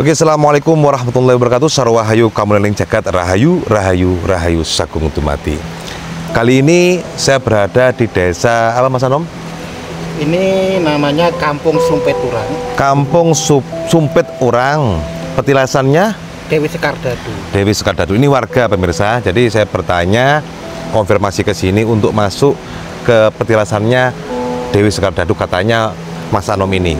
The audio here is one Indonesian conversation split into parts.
Oke, assalamualaikum warahmatullahi wabarakatuh. Sarwahayu kamuleng jagat rahayu rahayu rahayu sagung tumati. Kali ini saya berada di desa apa Mas Anom? Ini namanya Kampung Sumpit Urang. Kampung Sumpit Urang. Petilasannya Dewi Sekardadu. Dewi Sekardadu. Ini warga pemirsa. Jadi saya bertanya konfirmasi ke sini untuk masuk ke petilasannya Dewi Sekardadu, katanya Mas Anom ini.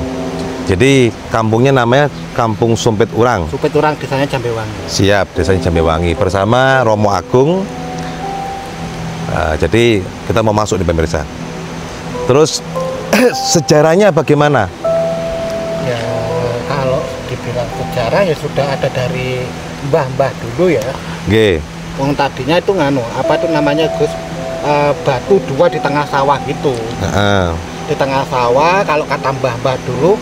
Jadi kampungnya namanya Kampung Sumpit Urang. Sumpit Urang, desanya Jambewangi. Siap, desanya Jambewangi bersama Romo Agung. Jadi kita mau masuk nih pemirsa. Terus sejarahnya bagaimana? Ya kalau dibilang sejarah ya sudah ada dari mbah-mbah dulu ya. G. Wong tadinya itu apa itu namanya Gus, batu dua di tengah sawah gitu. Di tengah sawah, kalau kata mbah-mbah dulu,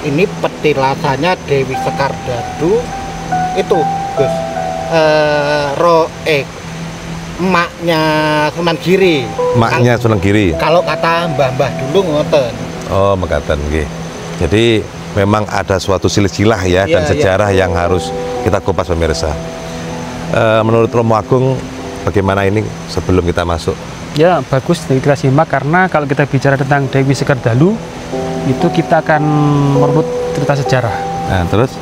ini petilasannya Dewi Sekardadu itu Gus, emaknya Sunan Giri. Emaknya Sunan Giri. Kalau kata mbah-mbah dulu ngoten. Oh, mekaten nggih. Jadi memang ada suatu silsilah ya, dan sejarah yang harus kita kupas pemirsa. Menurut Romo Agung bagaimana ini sebelum kita masuk? Ya bagus kita simak, karena kalau kita bicara tentang Dewi Sekardadu itu kita akan merebut cerita sejarah. Nah, terus?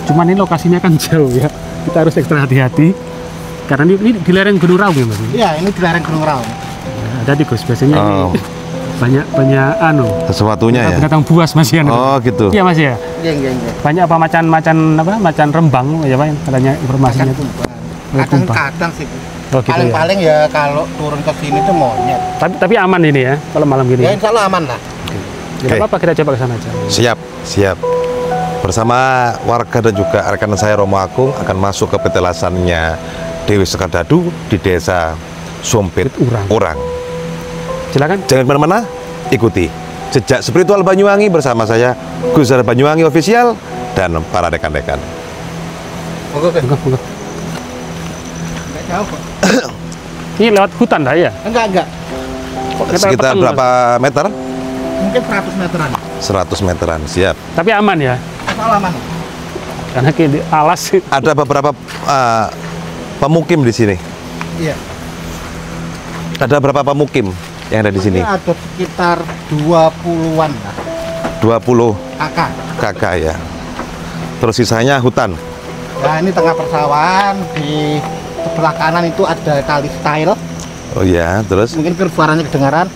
Cuman ini lokasinya kan jauh ya, kita harus ekstra hati-hati karena ini di lereng Gunung Raung ya Mas? Iya, ini di lereng Gunung Raung. Ada di Gus, biasanya ini banyak sesuatunya ya. Binatang buas Mas ya. Oh gitu. Iya Mas ya. Iya. Banyak apa macan rembang ya Pak, katanya informasinya itu. Kadang-kadang sih. Oh, gitu paling ya kalau turun ke sini tuh monyet. Tapi aman ini ya kalau malam gini. Ya insya Allah aman lah. Tidak apa-apa, kita coba ke sana aja. Siap. Bersama warga dan juga rekan saya Romo Agung akan masuk ke petilasannya Dewi Sekardadu di desa Sumpit Urang. Silakan. Jangan kemana-mana, ikuti Jejak Spiritual Banyuwangi bersama saya Gus Zar Banyuwangi Official dan para rekan-rekan. Oke. Jauh. Ini lewat hutan dah ya? Enggak. Sekitar berapa meter? Mungkin 100 meteran. 100 meteran, siap. Tapi aman ya? Aman. Karena di alas. Ada beberapa pemukim di sini. Iya. Ada berapa pemukim yang ada di sini? Ada sekitar 20-an lah. 20 kakak ya. Terus sisanya hutan. Nah, ini tengah persawahan, di sebelah kanan itu ada kali style. Oh iya, terus? Mungkin suaranya kedengaran.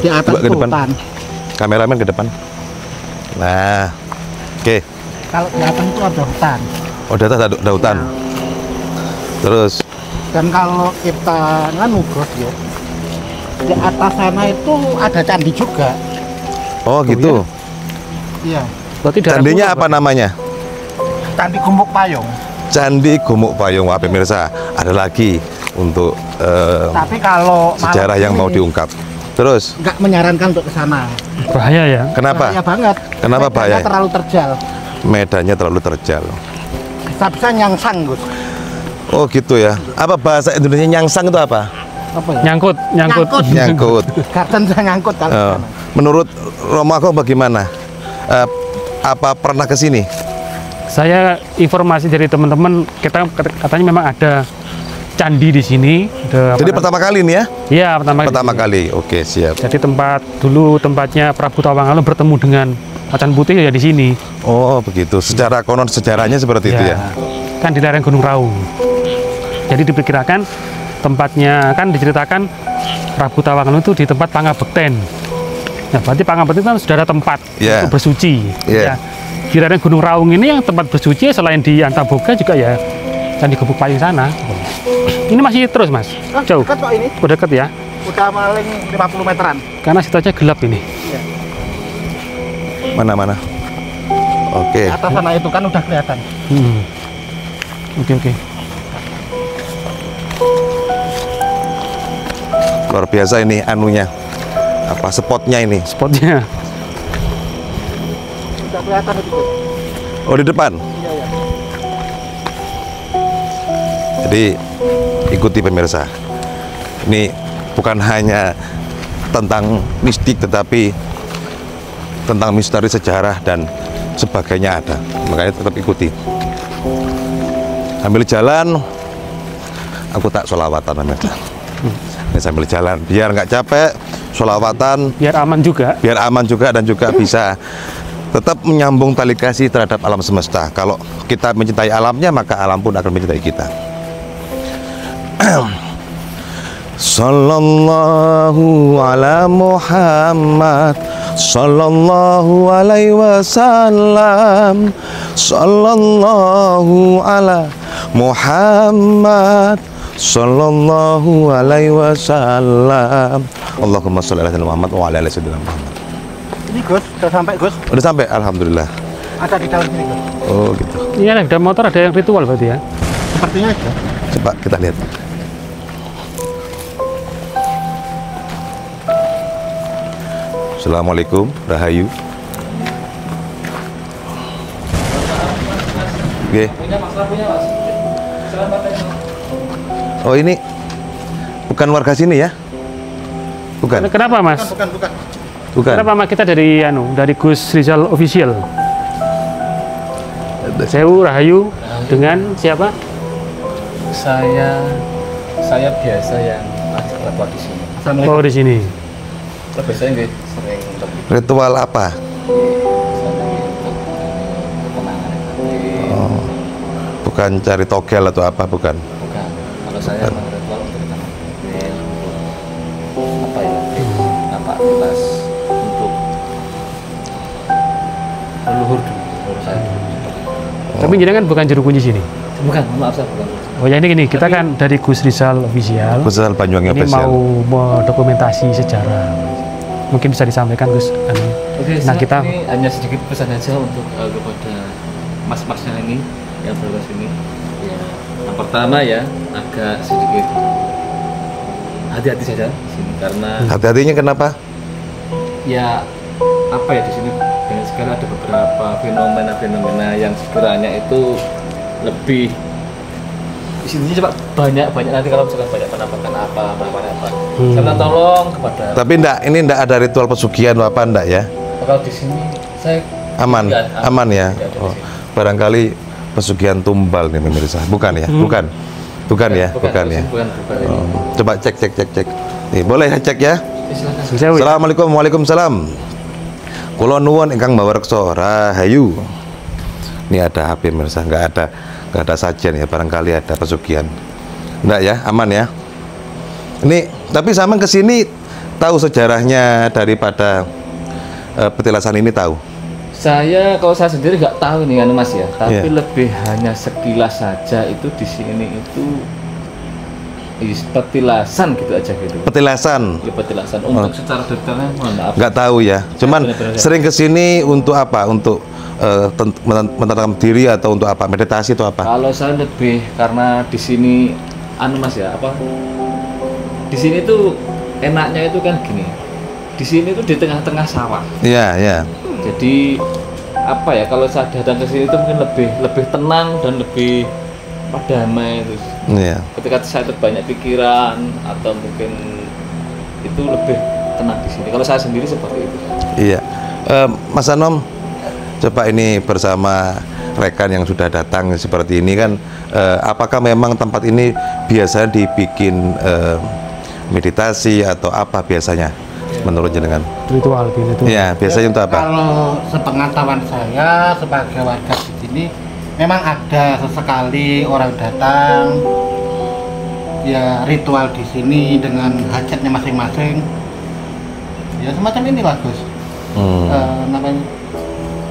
Di atas ke depan. hutan. Kameramen ke depan. Nah, oke. Kalau di atas itu ada hutan. Oh, di atas ada hutan. Nah. Terus? Dan kalau kita Bos ya, di atas sana itu ada candi juga. Oh gitu. Iya. Berarti candinya apa namanya? Candi Gumuk Payung. Candi Gumuk Payung. Wah pemirsa, ada lagi untuk tapi kalau sejarah yang mau diungkap. Terus? Nggak menyarankan untuk ke sana. Bahaya ya? Kenapa? Bahaya banget. Kenapa bahaya? Terlalu terjal. Medannya terlalu terjal. Bisa nyangsang, Gus. Oh gitu ya. Apa bahasa Indonesia nyangsang itu apa? Apa ya? Nyangkut. Nyangkut. Garden saya nyangkut kalau menurut Romo Agung bagaimana? Apa pernah ke sini? Saya informasi dari teman-teman, katanya memang ada candi di sini. Jadi pertama kali nih ya? Iya, pertama kali. Oke, siap. Jadi tempatnya Prabu Tawangmangu bertemu dengan Macan Putih ya di sini. Oh, begitu. Secara konon sejarahnya seperti itu ya. Kan di lereng Gunung Raung. Jadi diperkirakan tempatnya kan diceritakan Prabu Tawangmangu itu di tempat Pangabekten. Nah, berarti Pangabekten kan sudah ada tempat untuk bersuci. Ya. Di lereng Gunung Raung ini yang tempat bersuci selain di Antaboga juga ya Candi Gumuk Payung sana. Ini masih terus Mas? Jauh? Dekat kok ini. Udah dekat ya? Udah paling 50 meteran. Karena situ aja gelap ini. Iya. Mana? Oke. Di atas sana itu kan udah kelihatan. Oke. Luar biasa ini anunya. Apa spotnya ini? Spotnya. Udah kelihatan itu. Oh, di depan? Iya. Jadi ikuti pemirsa. Ini bukan hanya tentang mistik, tetapi tentang misteri sejarah dan sebagainya ada, makanya tetap ikuti. Sambil jalan aku tak sholawatan namanya. Ini sambil jalan biar nggak capek, sholawatan biar aman juga dan juga bisa tetap menyambung tali kasih terhadap alam semesta. Kalau kita mencintai alamnya, maka alam pun akan mencintai kita. Sallallahu ala Muhammad, sallallahu alaihi wasallam, sallallahu ala Muhammad, sallallahu alaihi wasallam. Allahumma sholli ala Muhammad wa ala ali sayyidina Muhammad. Ini Gus, sudah sampai Gus? Udah sampai, alhamdulillah. Ada di dalam sini Gus. Oh gitu. Iya, ada motor, ada yang ritual berarti ya. Sepertinya ada. Coba kita lihat. Assalamualaikum, Rahayu. Oke. Oh ini bukan warga sini ya? Bukan. Kenapa Mas? Bukan. Kenapa Mas kita dari Gus Rizal Official? Sewu Rahayu dengan siapa? Saya biasa yang repot di sini. Oh di sini. Biasanya nggak sering Ritual apa? Oh, bukan cari togel atau apa, bukan? bukan. Kalau saya memang ritual untuk tanam bibit, untuk apa ya? Nampak jelas untuk leluhur dulu, leluhur saya dulu. Tapi jenengan bukan juru kunci sini. Bukan, maaf saya bukan. Oh ya ini gini, kita kan dari Gus Rizal Official. Gus Rizal Banyuwangi Ini Official. mau mendokumentasi sejarah. Mungkin bisa disampaikan Gus. Oke, Nah kita ini hanya sedikit pesan aja untuk kepada mas-masnya ini yang berada sini. Ya, yang pertama ya agak sedikit hati-hati saja di sini karena Hati-hatinya kenapa? ya apa ya di sini banyak sekali ada beberapa fenomena-fenomena yang sekiranya itu lebih di sini coba banyak nanti kalau misalkan banyak penampakan apa. Saya minta tolong kepada. Tapi ini enggak ada ritual pesugihan apa enggak ya? Kalau di sini saya Aman ya. tidak ada di Oh, sini. barangkali pesugihan tumbal nih pemirsa. Bukan ya? Bukan ya? Bukan ya? Bukan. Oh, coba cek. Nih, boleh cek ya? Silakan. Sewu ya? Assalamualaikum, waalaikumsalam. Kula nuwun ingkang mawarksa Rahayu. Ini ada HP pemirsa, nggak ada sajian ya, barangkali ada pesugihan. Enggak ya, aman ya. Ini tapi sama kesini tahu sejarahnya daripada petilasan ini tahu. Kalau saya sendiri nggak tahu nih Mas ya, tapi Iya. lebih hanya sekilas saja itu di sini itu petilasan gitu aja gitu. Petilasan. Ya, petilasan. Untuk secara detailnya mohon maaf. Nggak tahu ya. Cuman benar-benar. sering kesini untuk apa? Untuk menenangkan diri atau untuk apa? Meditasi atau apa? Kalau saya lebih karena di sini Mas ya di sini tuh enaknya itu kan gini. Di sini tuh di tengah-tengah sawah. Iya. Jadi apa ya kalau saya datang ke sini itu mungkin lebih tenang dan lebih damai itu. Iya. Ketika saya banyak pikiran atau mungkin itu lebih tenang di sini. Kalau saya sendiri seperti itu. Iya. Mas Anom, coba ini bersama rekan yang sudah datang seperti ini kan, apakah memang tempat ini biasa dibikin meditasi atau apa biasanya menurut jenengan? ritual gitu. Iya, biasanya untuk apa? Kalau sepengetahuan saya sebagai warga di sini memang ada sesekali orang datang ya ritual di sini dengan hajatnya masing-masing. Ya semacam inilah Gus. Namanya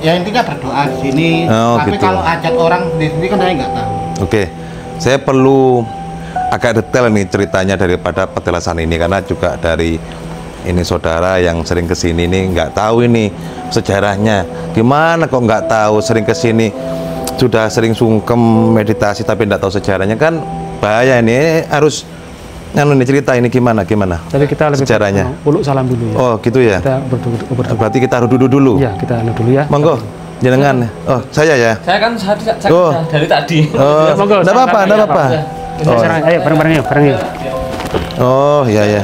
ya intinya berdoa di sini. Oh, tapi gitu. kalau hajat orang di sini kan saya nggak tahu. Oke, saya perlu agak detail nih ceritanya daripada petilasan ini karena juga dari ini saudara yang sering kesini nih nggak tahu ini sejarahnya gimana kok nggak tahu, sering kesini sudah sering sungkem meditasi tapi nggak tahu sejarahnya kan bahaya ini harus nih cerita ini gimana Tapi kita lebih sejarahnya. Uluk salam dulu ya. Oh gitu ya. Kita berdoa. Berarti kita harus duduk dulu. Ya kita dulu ya. Monggo jenengan. Oh saya ya. Saya kan saya Oh. dari tadi. Oh, monggo, nggak apa-apa, nggak apa-apa. Oh. Ayo bareng-bareng yuk. Oh ya.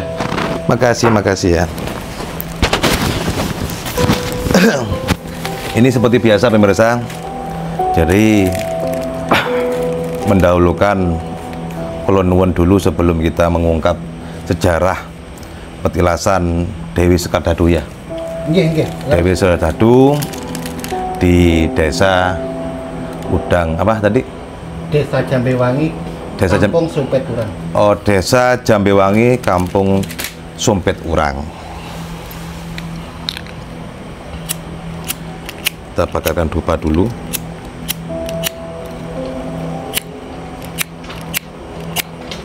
Makasih ya. Ini seperti biasa pemirsa, jadi mendahulukan kula nuwun dulu sebelum kita mengungkap sejarah petilasan Dewi Sekar Dadu ya. Dewi Sekar Dadu di desa Udang apa tadi? Desa Jambewangi, Kampung Sumpit Urang. Oh, Desa Jambewangi, Kampung Sumpit Urang. Kita bakarkan dupa dulu.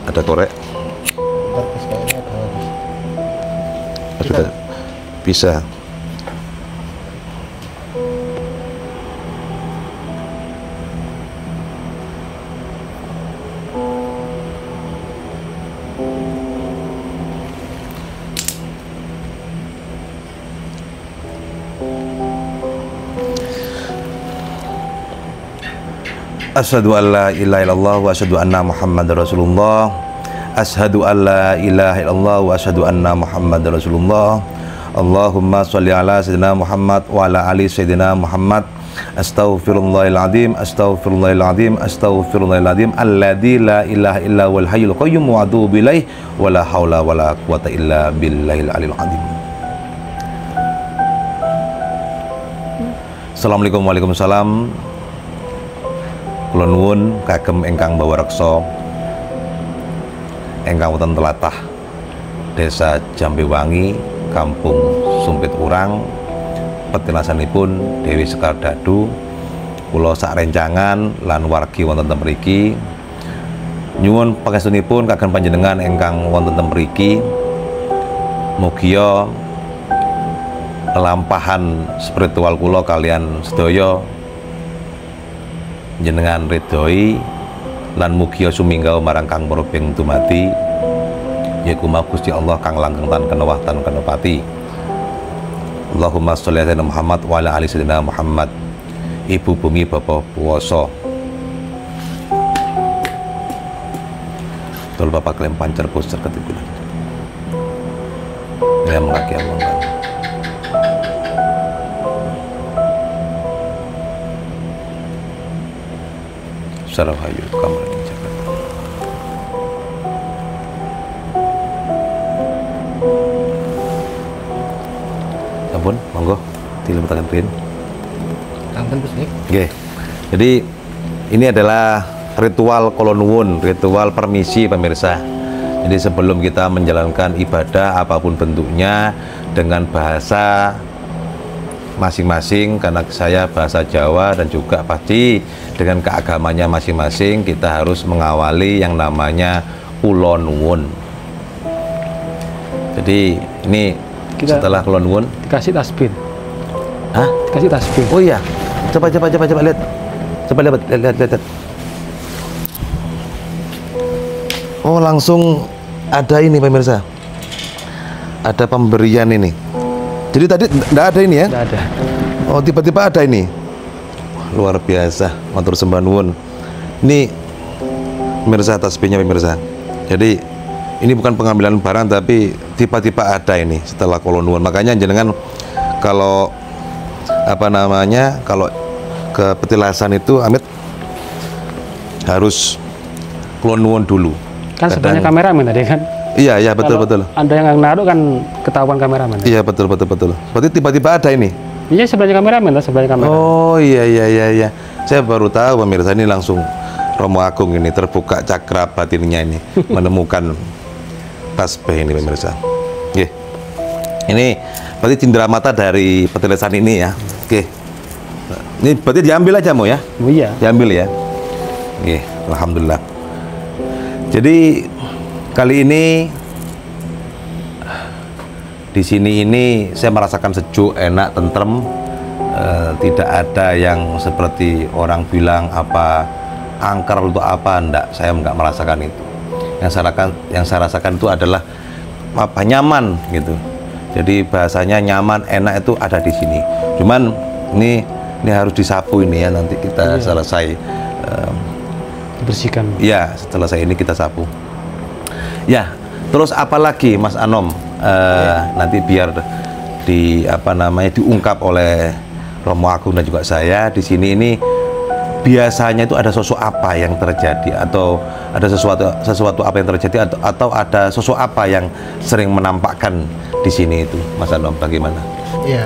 Ada korek. Sudah bisa. Asyhadu an la ilaha illallah wa asyhadu anna Muhammadar Rasulullah. Asyhadu an la ilaha illallah wa asyhadu anna Muhammadar Rasulullah. Allahumma sholli ala sayyidina Muhammad wa ala ali sayyidina Muhammad. Astaghfirullahal azim, astaghfirullahal azim, astaghfirullahal azim alladzi la ilaha illa huwal hayyul qayyum wa atubu ilaih wa la haula wa la quwwata illa billahil aliyil azim. Assalamualaikum waalaikumsalam. Kula nuwun kagem ingkang bawa reksa ingkang wonten tlatah Desa Jambewangi, Kampung Sumpit Urang, petilasanipun Dewi Sekar Dadu. Kula sak rencangan lan wargi wonten ten mriki nyuwun pangestunipun kagem panjenengan ingkang wonten ten mriki mugia lampahan spiritual kula kalian sedaya jenengan ridhoi lan mugia suminggawa marang kang merubing dumati yaiku Gusti Allah kang langgeng tan kenewah tan kenepati. Allahumma sholli ala Muhammad wa ala ali sayyidina Muhammad. Ibu bumi bapak puasa tul bapak klem pancer poster ketikulan ya mengaki Allah. Sarahayu kamar di Jakarta. Ampun, monggo dilebetaken pin. Ampun Gusti. Nggih. Jadi ini adalah ritual kula nuwun, ritual permisi pemirsa. Jadi sebelum kita menjalankan ibadah apapun bentuknya dengan bahasa masing-masing, karena saya bahasa Jawa dan juga pasti dengan keagamannya masing-masing, kita harus mengawali yang namanya kula nuwun. Jadi ini kita setelah kula nuwun dikasih tasbih. Hah? Dikasih tasbih. Oh iya. Coba lihat. Coba lihat. Oh, langsung ada ini pemirsa. Ada pemberian ini. Jadi tadi enggak ada ini ya? Enggak ada. Oh, tiba-tiba ada ini. Wah, luar biasa. Matur sembah nuwun. Ini pemirsa tasbihnya pemirsa. Jadi ini bukan pengambilan barang tapi tiba-tiba ada ini setelah kula nuwun. Makanya jenengan kalau apa namanya? Kalau ke petilasan itu Amit harus kula nuwun dulu. Kan sebenarnya kameramen tadi kan? Iya, betul. Ada yang naruh kan ketahuan kameramen. Iya, betul. Berarti tiba-tiba ada ini. Iya, sebenarnya kameramen lah, sebenarnya kamera. Oh, iya. Saya baru tahu pemirsa, ini langsung Romo Agung ini terbuka cakra batinnya ini menemukan tasbih ini pemirsa. Oke. Ini berarti cindera mata dari petilasan ini ya. Oke. Ini berarti diambil aja Mo ya? Oh iya. Diambil ya. Oke, alhamdulillah. Jadi kali ini di sini ini saya merasakan sejuk, enak, tentrem, tidak ada yang seperti orang bilang apa angker untuk apa, enggak, saya enggak merasakan itu. Yang saya rasakan itu adalah apa nyaman gitu. Jadi bahasanya nyaman, enak itu ada di sini. Cuman ini harus disapu ini ya, nanti kita selesai bersihkan. Ya, setelah saya ini kita sapu. Ya, terus apa lagi Mas Anom? Nanti biar diungkap oleh Romo Agung dan juga saya di sini ini biasanya itu ada sosok apa yang terjadi, atau ada sesuatu apa yang terjadi, atau ada sosok apa yang sering menampakkan di sini itu, Mas Anom, bagaimana? Ya,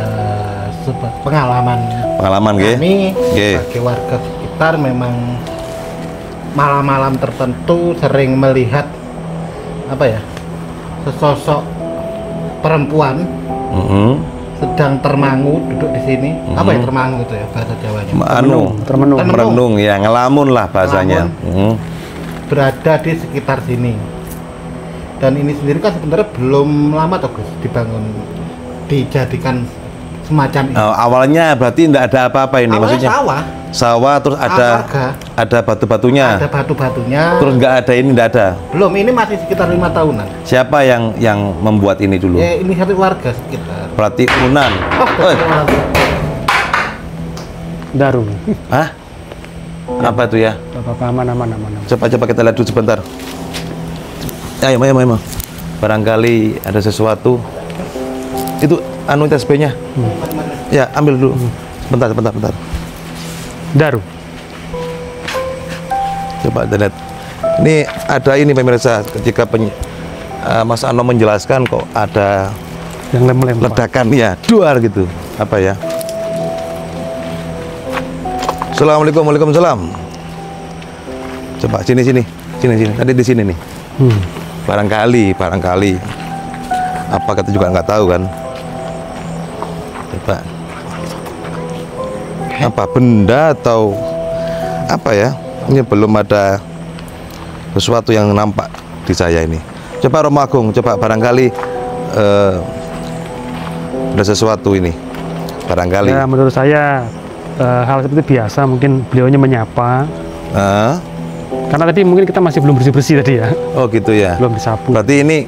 pengalaman kami sebagai warga sekitar memang malam-malam tertentu sering melihat sesosok perempuan sedang termangu duduk di sini. Apa ya termangu itu ya bahasa Jawanya? Merenung ya, ngelamun lah bahasanya. Berada di sekitar sini. Dan ini sendiri kan sebenarnya belum lama toh Gus dibangun, dijadikan semacam ini. Awalnya berarti tidak ada apa-apa ini, awalnya maksudnya sawah terus ada batu-batunya. Ada batu-batunya. Terus nggak ada ini, nggak ada. Belum, ini masih sekitar 5 tahunan. Siapa yang membuat ini dulu? Ya, ini satu warga sekitar. Berarti Unan. Daru. Hah? Apa itu ya? Aman. Coba kita lihat dulu sebentar. Ayo. Barangkali ada sesuatu. Itu TSB-nya. Ya, ambil dulu. Bentar. Daru. Coba kita lihat. Ini ada ini pemirsa, ketika Mas Anom menjelaskan kok ada yang lem-lem ledakan ya, duar gitu. Apa ya? Assalamualaikum, waalaikumsalam. Coba sini. Tadi di sini nih. Barangkali. Apa kita juga nggak tahu kan? Coba. Apa benda atau apa ya? Ini belum ada sesuatu yang nampak di saya ini. Coba Romo Agung, coba barangkali ada sesuatu ini. Barangkali. Ya, menurut saya hal seperti biasa, mungkin beliaunya menyapa. Karena tadi mungkin kita masih belum bersih-bersih tadi ya. Oh gitu ya. Belum disapu. Berarti ini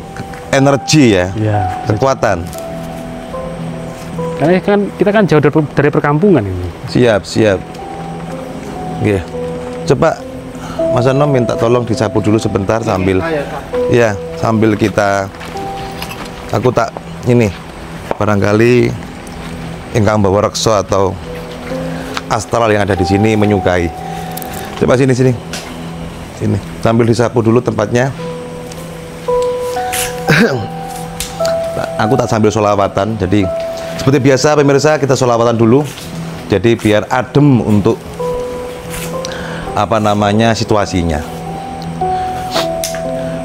energi ya? Ya. Kekuatan. Karena kan kita kan jauh dari perkampungan ini. Siap. Oke. Coba Mas Anom minta tolong disapu dulu sebentar sambil sambil aku tak ini barangkali ingkang bawa rekso atau astral yang ada di sini menyukai. Coba sini sambil disapu dulu tempatnya. Aku tak sambil sholawatan, jadi seperti biasa pemirsa kita sholawatan dulu, jadi biar adem untuk situasinya.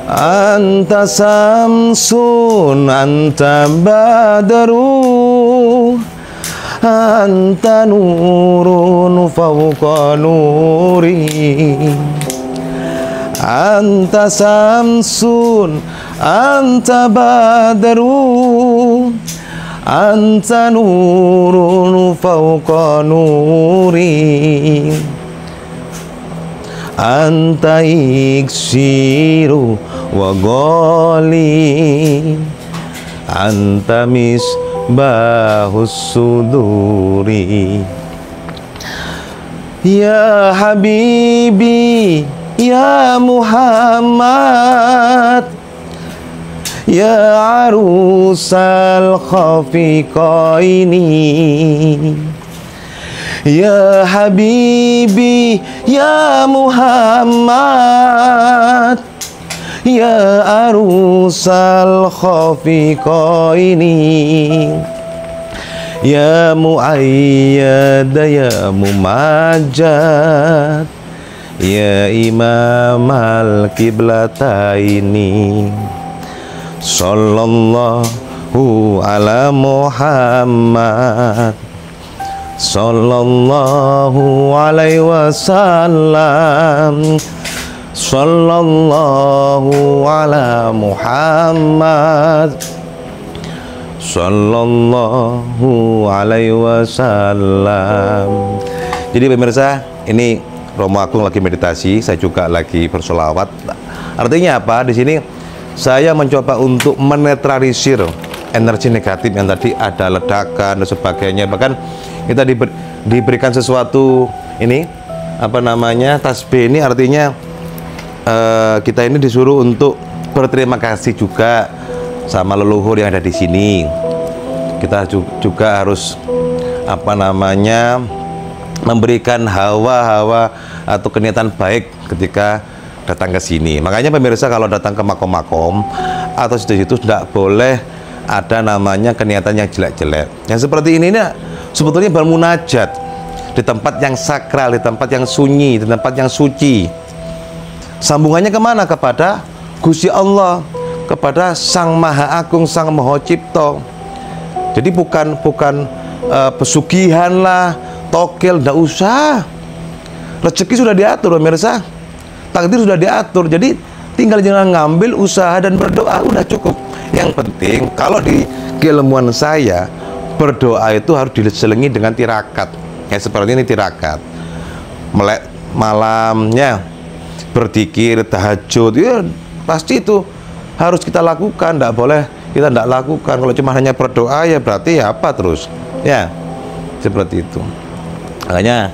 Anta samsun anta badaru anta nurun fawqa nuri anta samsun anta badaru anta nurun fawqa nuri anta iksiru wa ghali anta misbahus suduri ya habibi ya Muhammad ya arusal khafiqaini ya habibi ya Muhammad ya arusal khafiqaini ya muayyad ya mumajjad ya imamal kiblataini sallallahu ala Muhammad sallallahu alaihi wasallam sallallahu ala Muhammad sallallahu alaihi wasallam. Jadi pemirsa, ini Romo Agung lagi meditasi, saya juga lagi bersolawat. Artinya apa? Di sini saya mencoba untuk menetralisir energi negatif yang tadi ada ledakan dan sebagainya. Bahkan kita diberikan sesuatu ini tasbih ini artinya kita ini disuruh untuk berterima kasih juga sama leluhur yang ada di sini. Kita juga harus apa namanya, memberikan hawa-hawa atau keniatan baik ketika datang ke sini. Makanya pemirsa kalau datang ke makom-makom atau situ-situ tidak boleh ada namanya keniatan yang jelek-jelek. Yang seperti ini sebetulnya bermunajat di tempat yang sakral, di tempat yang sunyi, di tempat yang suci. Sambungannya kemana? Kepada Gusti Allah, kepada Sang Maha Agung, Sang Maha Cipta. Jadi bukan pesugihan lah, tokil, tidak usah. Rezeki sudah diatur pemirsa, takdir sudah diatur, jadi tinggal jangan ngambil usaha dan berdoa, udah cukup. Yang penting kalau di keilmuan saya, berdoa itu harus diselingi dengan tirakat. Ya seperti ini tirakat, melek malamnya, berzikir, tahajud, ya pasti itu harus kita lakukan. Tidak boleh kita tidak lakukan. Kalau cuma hanya berdoa ya berarti ya apa terus, ya seperti itu. Makanya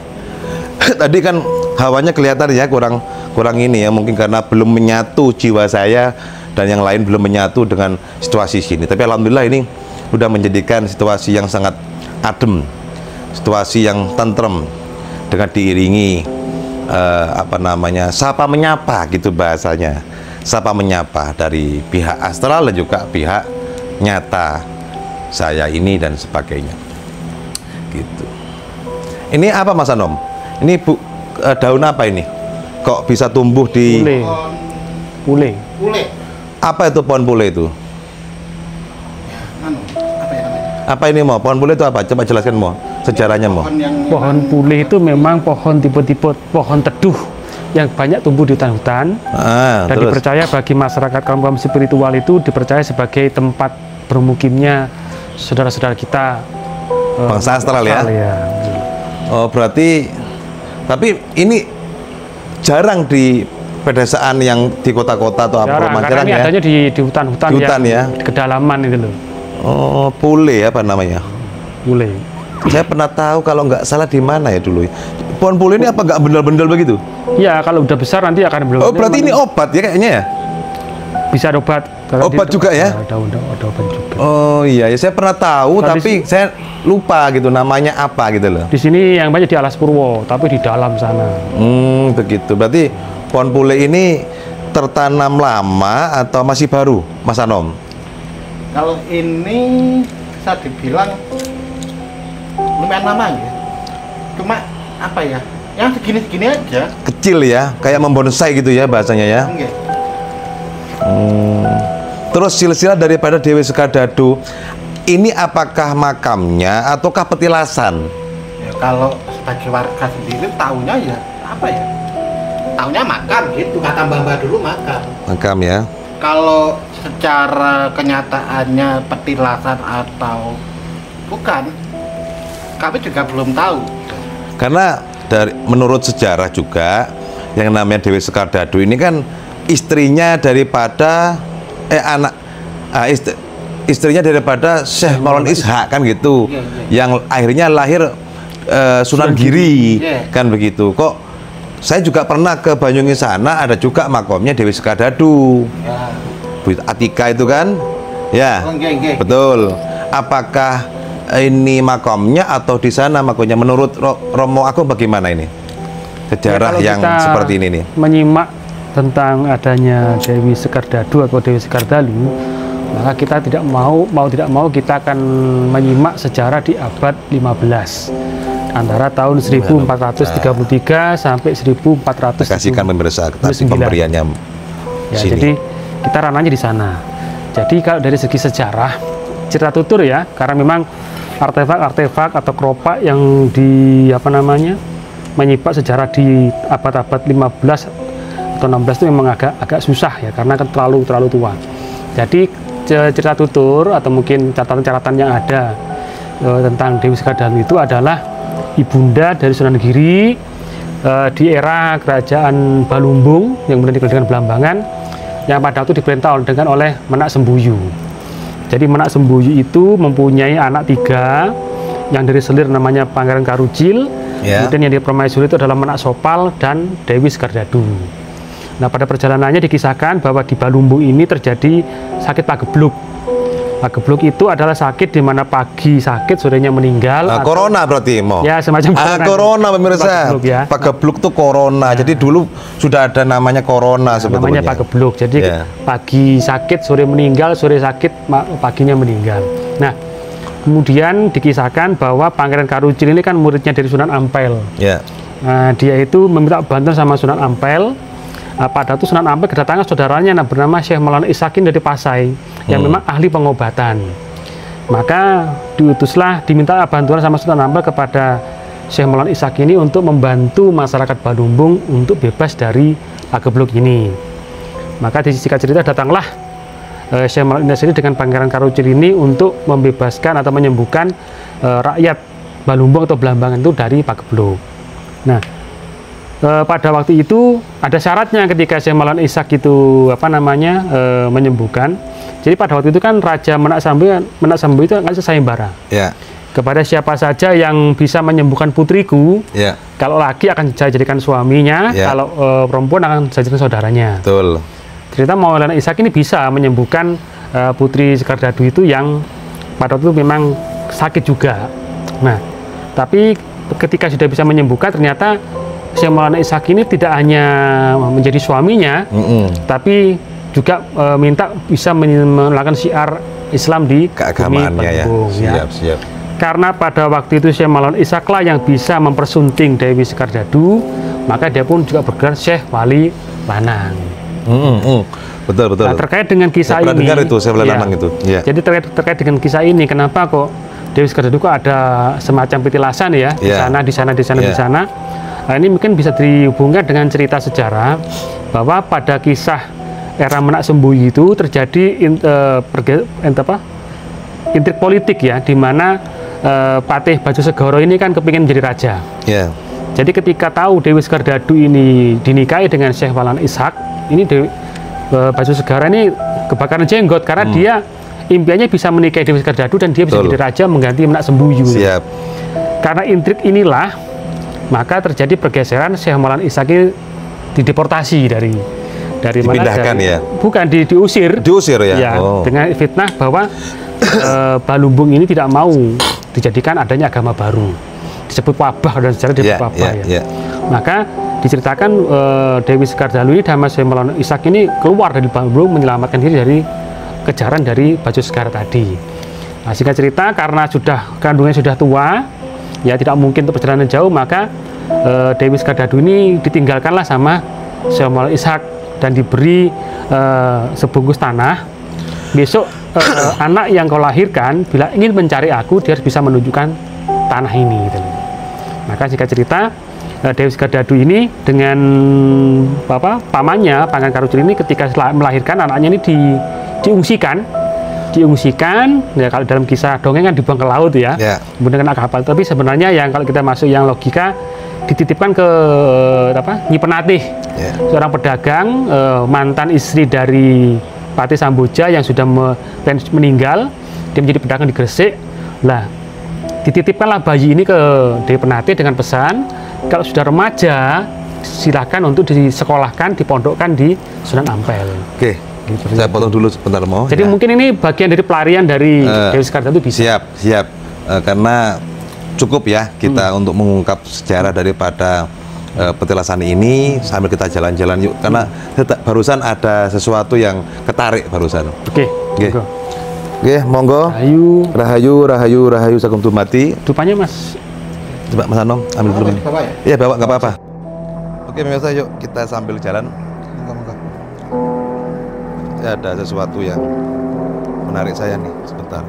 tadi kan hawanya kelihatan ya kurang ini ya, mungkin karena belum menyatu jiwa saya dan yang lain belum menyatu dengan situasi sini. Tapi alhamdulillah ini sudah menjadikan situasi yang sangat adem, situasi yang tentrem dengan diiringi apa namanya, sapa menyapa gitu bahasanya, sapa menyapa dari pihak astral dan juga pihak nyata saya ini dan sebagainya gitu. Ini apa Mas Anom? Ini daun apa ini? Kok bisa tumbuh di pule? Apa itu pohon pule itu? Apa ini mau? Pohon pule itu apa? Coba jelaskan mau sejarahnya mau. Pohon pule itu memang pohon tipe-tipe pohon teduh yang banyak tumbuh di hutan-hutan. Dan terus dipercaya bagi masyarakat kaum spiritual itu dipercaya sebagai tempat bermukimnya saudara-saudara kita bangsa astral ya. Oh berarti, tapi ini jarang di pedesaan yang di kota-kota atau apa rumah jarang ya? Adanya di hutan-hutan ya, di kedalaman itu loh. Oh pule apa namanya? Pule. Saya pernah tahu kalau nggak salah di mana ya dulu. Pohon pule ini apa nggak bendal-bendal begitu? Iya kalau udah besar nanti akan bendal. Oh berarti ini obat ya kayaknya ya? Bisa obat. Obat juga ya? Ada obat juga. Oh iya, ya saya pernah tahu, tapi saya lupa gitu namanya apa gitu loh. Di sini yang banyak di Alas Purwo, tapi di dalam sana. Begitu. Berarti pohon pule ini tertanam lama atau masih baru, Mas Anom? Kalau ini bisa dibilang lumayan lama ya. Cuma apa ya? Yang segini-segini aja. Kecil ya, kayak membonsai gitu ya bahasanya ya. Terus silsilah daripada Dewi Sekardadu ini apakah makamnya ataukah petilasan? Ya, kalau sebagai warga sendiri taunya ya apa ya? Taunya makam gitu, kata mbak-mbak dulu makam. Makam ya. Kalau secara kenyataannya petilasan atau bukan, kami juga belum tahu. Karena menurut sejarah juga yang namanya Dewi Sekardadu ini kan istrinya daripada istrinya daripada Syekh Maulana Ishak kan gitu, yang akhirnya lahir Sunan Giri kan begitu. Kok saya juga pernah ke Banyuwangi sana, ada juga makomnya Dewi Sekardadu, Bu Atika itu kan ya. Betul. Apakah ini makomnya atau di sana makomnya? Menurut Romo Agung bagaimana ini sejarah yang seperti ini nih? Menyimak tentang adanya Dewi Sekardadu atau Dewi Sekardalu, maka kita tidak mau kita akan menyimak sejarah di abad 15 antara tahun 1433 sampai 1400. Kasihkan pemirsa pemberiannya ya, jadi kita ranahnya di sana. Jadi kalau dari segi sejarah cerita tutur ya, karena memang artefak-artefak atau keropak yang menyimak sejarah di abad-abad 15 atau 16 itu memang agak susah ya, karena kan terlalu tua. Jadi cerita tutur atau mungkin catatan-catatan yang ada tentang Dewi Sekardadu itu adalah ibunda dari Sunan Giri di era kerajaan Balumbung yang kemudian dikenal dengan Belambangan, yang pada waktu diperintah oleh Menak Sembuyu. Jadi Menak Sembuyu itu mempunyai anak 3 yang dari selir namanya Pangeran Karucil, kemudian yang di permaisuri itu adalah Menak Sopal dan Dewi Sekardadu. Nah pada perjalanannya dikisahkan bahwa di Balumbung ini terjadi sakit pagebluk, Pagebluk itu adalah sakit di mana pagi sakit, sorenya meninggal. Corona berarti mau? Ya, semacam corona. Corona pemirsa. Pagebluk, ya. Pagebluk tuh corona. Nah. Jadi dulu sudah ada namanya corona sebetulnya. Namanya pagebluk. Jadi pagi sakit, sore meninggal, sore sakit, paginya meninggal. Nah, kemudian dikisahkan bahwa Pangeran Karucil ini kan muridnya dari Sunan Ampel. Nah, dia itu meminta bantuan sama Sunan Ampel. Pada itu Sunan Ampel kedatangan saudaranya bernama Syekh Maulana Isakin dari Pasai yang memang ahli pengobatan. Maka diminta bantuan sama Sunan Ampel kepada Syekh Maulana Isakin ini untuk membantu masyarakat Balumbung untuk bebas dari pagebluk ini. Maka di singkat cerita datanglah Syekh Maulana Isakin dengan Pangeran Karucil ini untuk membebaskan atau menyembuhkan rakyat Balumbung atau Blambangan itu dari pagebluk. Nah, pada waktu itu ada syaratnya ketika Syekh Maulana Ishak itu menyembuhkan. Jadi pada waktu itu kan Raja Menak Sambu itu nggak sayembara. Kepada siapa saja yang bisa menyembuhkan putriku, kalau laki akan saya jadikan suaminya, kalau perempuan akan saya jadikan saudaranya. Betul. Cerita Maulana Ishak ini bisa menyembuhkan putri Sekar Dadu itu yang pada waktu itu memang sakit juga. Nah, tapi ketika sudah bisa menyembuhkan, ternyata Syekh Maulana Ishak ini tidak hanya menjadi suaminya, tapi juga minta bisa melakukan syiar Islam di keagamaannya ya. Siap. Karena pada waktu itu Syekh Maulana Ishak lah yang bisa mempersunting Dewi Sekar Dadu, maka dia pun juga bergelar Syekh Wali Lanang. Betul. Nah, terkait dengan kisah ini, dengar itu Syekh Wali Lanang itu. Jadi terkait dengan kisah ini, kenapa kok Dewi Sekar Dadu kok ada semacam petilasan ya di sana. Nah, ini mungkin bisa dihubungkan dengan cerita sejarah bahwa pada kisah era Menak Sembuhi itu terjadi intrik politik ya, di mana Patih Bajo Segoro ini kan kepingin menjadi raja. Jadi ketika tahu Dewi Sekar Dadu ini dinikahi dengan Syekh Maulana Ishak, ini Bajo Segoro ini kebakaran jenggot karena dia impiannya bisa menikahi Dewi Sekar Dadu dan dia bisa menjadi raja mengganti Menak Sembuhi. Karena intrik inilah maka terjadi pergeseran Syekh Maulana Ishak dideportasi dari dipindahkan ya? Bukan, diusir ya. Dengan fitnah bahwa Balumbung ini tidak mau dijadikan adanya agama baru, disebut wabah dan sejarah disebut wabah ya. Maka diceritakan Dewi Sekar Dadu ini dan Syekh Maulana Ishak ini keluar dari Balumbung menyelamatkan diri dari kejaran dari Bajo Segara tadi. Nah, singkat cerita karena kandungannya sudah tua ya, tidak mungkin untuk perjalanan jauh, maka Dewi Sekar Dadu ini ditinggalkanlah sama Syekh Maulana Ishak dan diberi sebungkus tanah. Besok anak yang kau lahirkan bila ingin mencari aku, dia harus bisa menunjukkan tanah ini gitu. Maka singkat cerita Dewi Sekar Dadu ini dengan pamannya Pangeran Karucil ini ketika melahirkan anaknya ini diungsikan ya, kalau dalam kisah dongeng kan dibuang ke laut ya, kemudian kena kapal. Tapi sebenarnya yang kalau kita masuk yang logika dititipkan ke Nyi Penatih, seorang pedagang mantan istri dari Patih Samboja yang sudah meninggal, dia menjadi pedagang di Gresik. Lah, dititipkanlah bayi ini ke Dewi Penatih dengan pesan kalau sudah remaja silahkan untuk disekolahkan, dipondokkan di Sunan Ampel. Gitu. Saya potong dulu sebentar mau. Jadi mungkin ini bagian dari pelarian dari Dewi Sekar Dadu bisa. Siap. Karena cukup ya kita untuk mengungkap sejarah daripada petilasan ini sambil kita jalan-jalan yuk. Karena barusan ada sesuatu yang ketarik barusan. Oke, monggo. Rahayu Sagung Dumati. Dupanya Mas. Coba Mas Anong ambil dulu ini. Iya bawa nggak apa-apa. Oke pemirsa, yuk kita sambil jalan. Ada sesuatu yang menarik saya nih sebentar.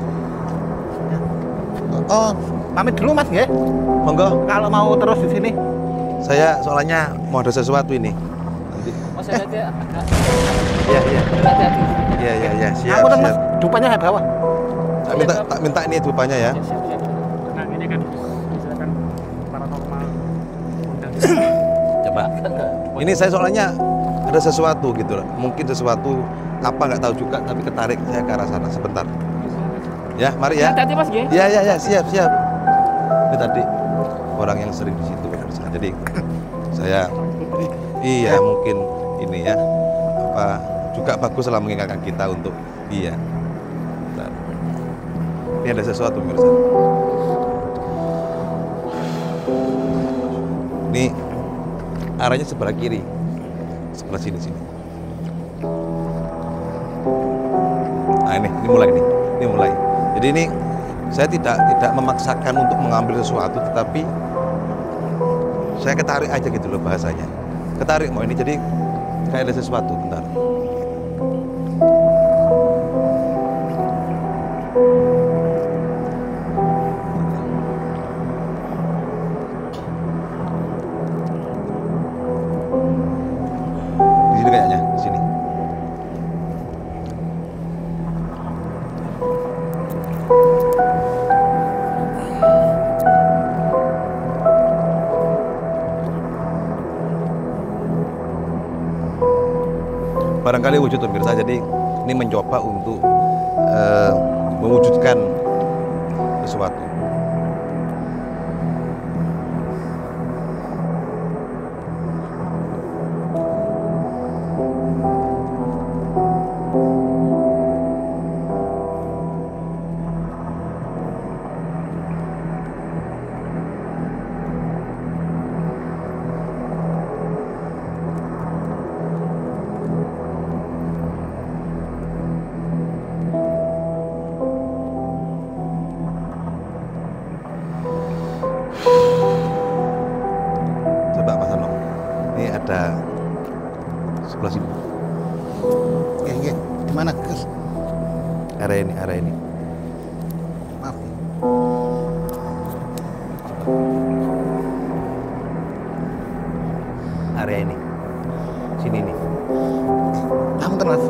Oh, pamit dulu Mas ya. Monggo. Kalau mau terus di sini. Saya soalnya mau ada sesuatu ini. Nanti. Mas hati-hati agak. Iya. Hati-hati. Siap. Mas, dupanya saya bawa. Tak minta ini dupanya ya. Siap. Nah, ini kan misalkan paranormal. Coba. Ini saya soalnya ada sesuatu gitu loh. Mungkin sesuatu apa nggak tahu juga, tapi ketarik saya ke arah sana sebentar. Ya, mari ya. Hati-hati Mas ya. Iya, siap. Ini tadi orang yang sering di situ pemirsa. Jadi saya mungkin ini ya juga bagus lah mengingatkan kita untuk bentar. Ini ada sesuatu pemirsa. Ini arahnya sebelah kiri, sebelah sini. Nah ini mulai nih, ini mulai. Jadi ini saya tidak memaksakan untuk mengambil sesuatu, tetapi saya ketarik aja gitu loh bahasanya. Ketarik mau ini, jadi kayak ada sesuatu. Bentar. Di sini kayaknya, di sini. Barangkali wujud pemirsa, jadi ini mencoba untuk mewujudkan sesuatu. Coba Mas Anong, ini ada sebelah sini. Oke, gimana Gus? Arah ini. Maaf. Area ini, sini nih. Kamu Mas.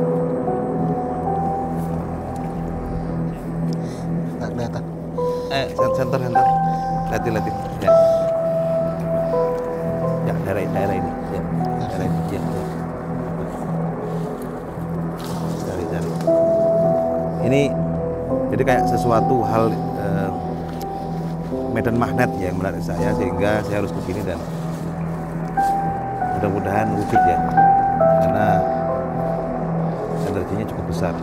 Nggak kelihatan. Center. Lihat. Ya, daerah ini. Ya, daerah ini. Ya. Cari. Ini jadi kayak sesuatu hal medan magnet ya yang menarik saya, sehingga saya harus kesini dan mudah-mudahan wujud ya, karena energinya cukup besar,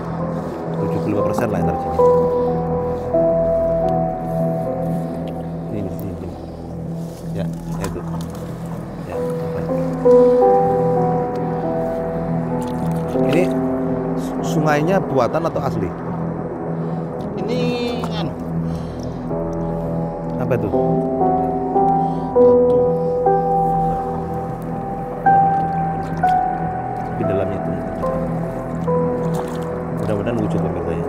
75% lah energinya. Ini. Ya, itu. Ya, apa? Ini sungainya buatan atau asli? Ini Apa itu? Di dalamnya itu. Mudah-mudahan wujud pemirsa ya.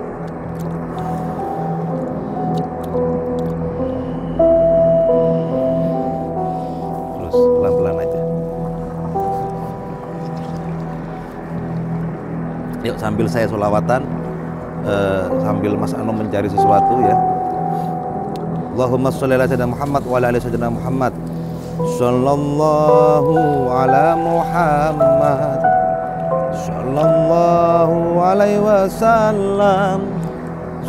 Terus pelan-pelan aja. Yuk sambil saya sholawatan, sambil Mas Anong mencari sesuatu ya. Allahumma sholli ala sayyidina Muhammad wa ala ali sayyidina Muhammad. Sallallahu ala Muhammad. Sallallahu alaihi wasallam.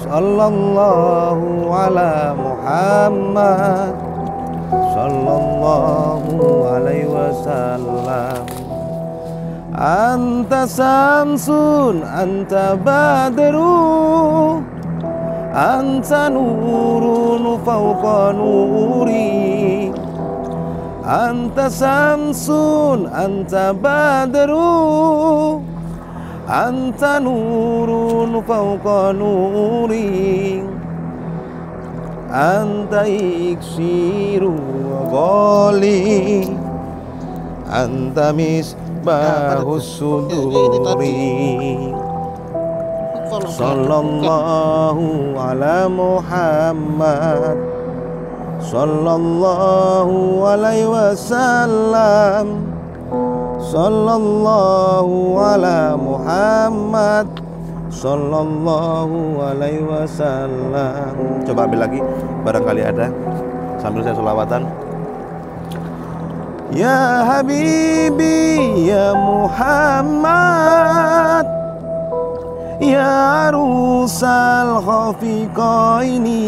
Sallallahu ala Muhammad. Sallallahu alaihi wasallam. Anta samsun, anta badru, anta nurun fawqa nuri. Anta samsun, anta badru, anta nurun fawqa nuri. Anta iksiru ghali, anta misbahus suduri. Sallallahu ala Muhammad. Sallallahu alaihi wasallam. Sallallahu ala Muhammad. Sallallahu alaihi wasallam. Coba ambil lagi, barangkali ada, sambil saya sholawatan. Ya Habibi ya Muhammad, ya Rusal Khafiqaini,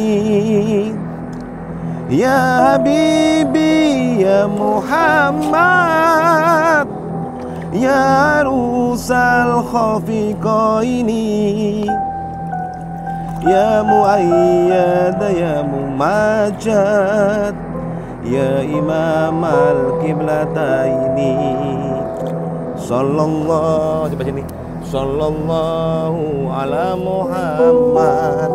ya Habibi ya Muhammad, ya Rusal Khafiqaini, Ya Muayyad ya Mumajjad ya Imam al-Qiblataini. Sallallahu, coba sini. Sallallahu ala Muhammad.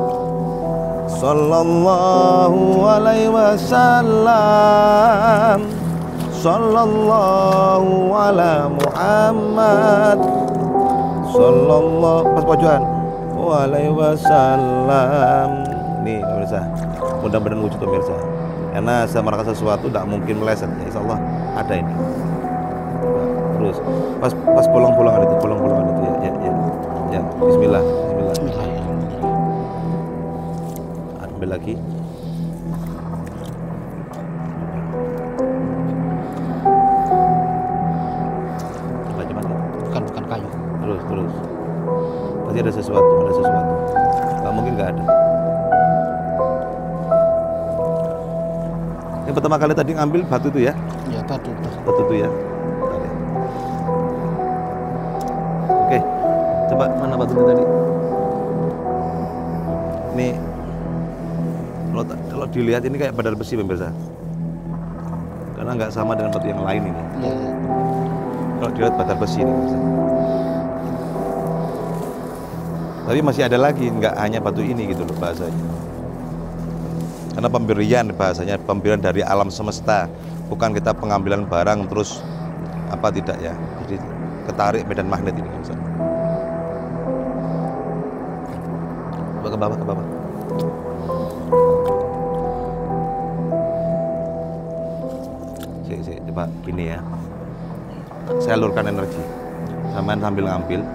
Sallallahu alaihi wasallam. Sallallahu ala Muhammad. Sallallahu, pas pojokan. Alaihi wasallam. Nih pemirsa, mudah-mudahan wujud pemirsa. Karena saya merasakan sesuatu tidak mungkin meleset. Ya, insya Allah ada ini. Terus pas bolong-bolongan itu, ya. Bismillah. Ambil lagi. Coba. Bukan kayu. Terus. Pasti ada sesuatu. Nggak mungkin nggak ada. Yang pertama kali tadi ngambil batu itu ya? Ya, batu itu ya. Oke, coba mana batunya tadi? Ini kalau dilihat ini kayak badar besi pemirsa, karena nggak sama dengan batu yang lain ini. Ya. Kalau dilihat badar besi ini pemirsa. Tapi masih ada lagi, nggak hanya batu ini gitu loh bahasanya. Karena pemberian bahasanya, pemberian dari alam semesta, bukan kita pengambilan barang terus apa tidak ya. Jadi ketarik medan magnet ini pemirsa. Ke bawah. Coba gini ya. Saya alurkan energi. Sampean sambil ngambil.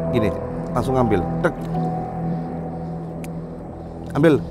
Gini, langsung ambil. Tek. Ambil.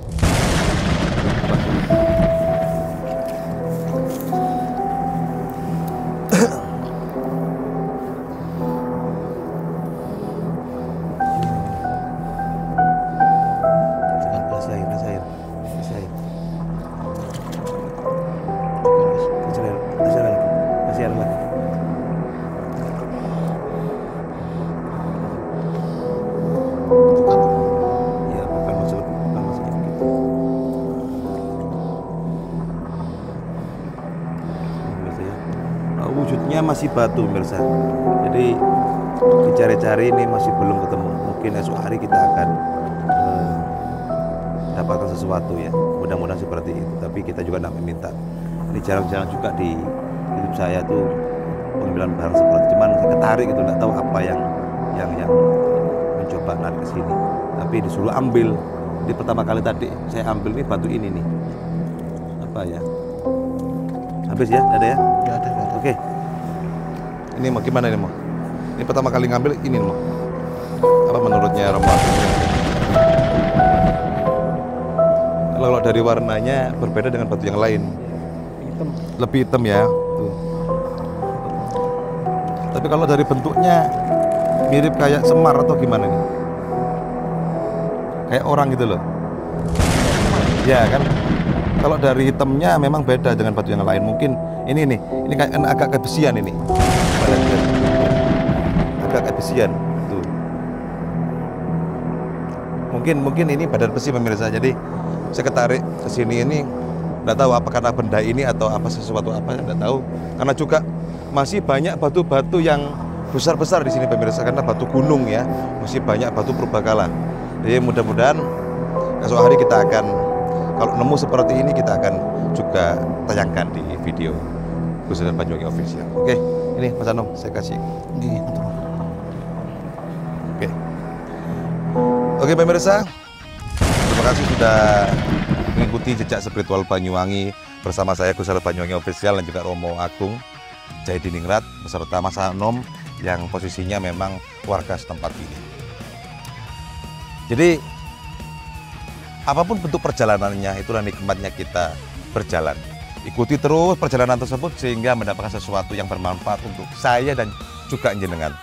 Wujudnya masih batu pemirsa. Jadi dicari-cari ini masih belum ketemu. Mungkin esok hari kita akan dapatkan sesuatu ya. Mudah-mudahan seperti itu. Tapi kita juga tidak meminta. Ini jarang-jarang juga di hidup saya tuh pengambilan barang seperti. Cuman saya ketarik gitu, nggak tahu apa yang mencoba narik ke sini. Tapi disuruh ambil. Di pertama kali tadi saya ambil nih batu ini nih. Apa ya? Habis ya? Ada ya? Ya, ada. Oke. Ini mau gimana ini mau? Ini pertama kali ngambil ini mau. Apa menurutnya Romo? Kalau dari warnanya berbeda dengan batu yang lain. Hitam. Lebih hitam ya. Tuh. Tapi kalau dari bentuknya mirip kayak semar atau gimana nih? Kayak orang gitu loh. Ya kan? Kalau dari hitamnya memang beda dengan batu yang lain. Mungkin ini kayak agak kebesian ini. Agak kebesian tuh. Mungkin ini badar besi pemirsa. Jadi saya ketarik ke sini ini nggak tahu apa karena benda ini atau apa sesuatu apa nggak tahu. Karena juga masih banyak batu-batu yang besar-besar di sini pemirsa karena batu gunung ya. Masih banyak batu purbakala. Jadi mudah-mudahan esok hari kita akan kalau nemu seperti ini kita akan juga tayangkan di video Gus Banyuwangi Official. Oke, ini Mas Anom saya kasih. Oke pemirsa, terima kasih sudah mengikuti jejak spiritual Banyuwangi bersama saya Gus Banyuwangi Official dan juga Romo Agung Jahidiningrat beserta Mas Anom yang posisinya memang warga setempat ini. Jadi apapun bentuk perjalanannya, itulah nikmatnya kita berjalan. Ikuti terus perjalanan tersebut sehingga mendapatkan sesuatu yang bermanfaat untuk saya dan juga jenengan.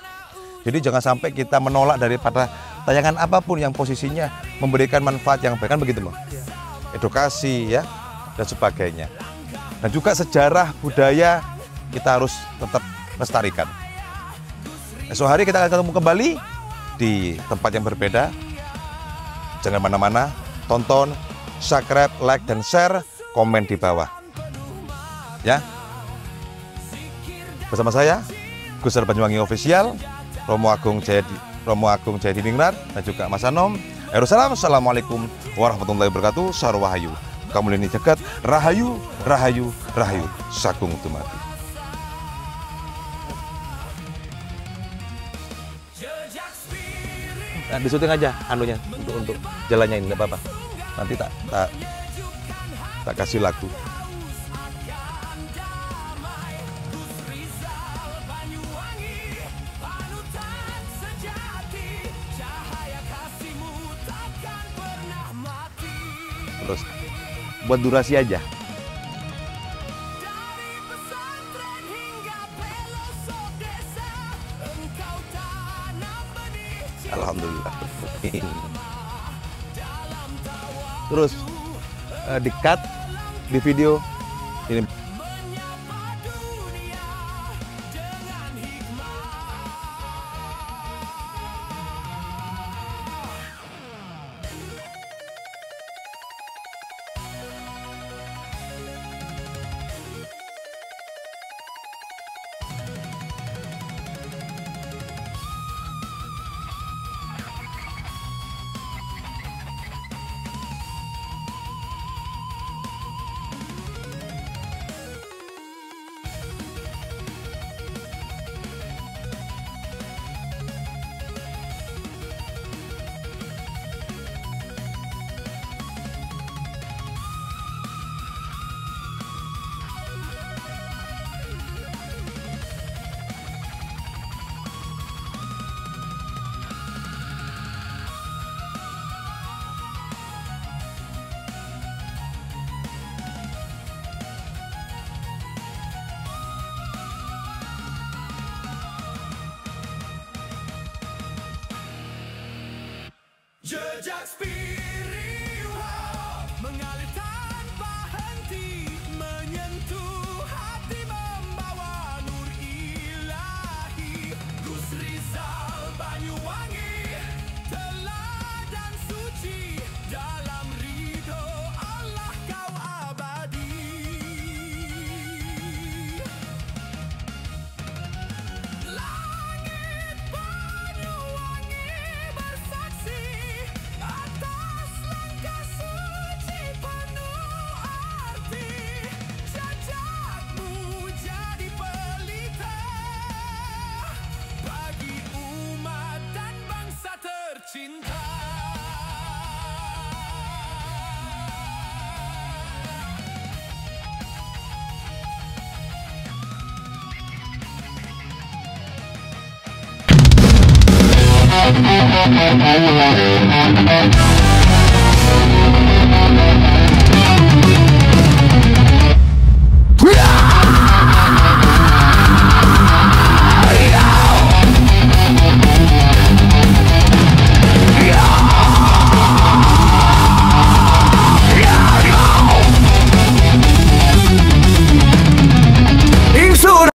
Jadi jangan sampai kita menolak daripada tayangan apapun yang posisinya memberikan manfaat yang baik, kan begitu, Bang? Edukasi ya dan sebagainya. Dan juga sejarah budaya kita harus tetap lestarikan. Esok hari kita akan ketemu kembali di tempat yang berbeda. Jangan mana-mana, tonton, subscribe, like, dan share, komen di bawah. Ya, bersama saya Gusar Banyuwangi Official, Romo Agung Jayadiningrat, dan juga Mas Anom. Assalamualaikum warahmatullahi wabarakatuh. Sarwahayu, kamu lini jagat, rahayu, rahayu, rahayu, sagung tumati. Nah, disuting aja anunya untuk jalannya ini, nggak apa-apa. Nanti tak kasih lagu. Terus buat durasi aja. Alhamdulillah. Terus di-cut di video ini. Jejak spiritual mengalir tanpa henti, menyentuh hati, membawa nur ilahi. Gus Rizal Banyuwangi, teladan suci, dalam ridho Allah kau abadi. Langit Banyuwangi bersaksi atas langkah suci penuh arti. Jejakmu jadi pelita bagi umat dan bangsa tercinta. Thank you.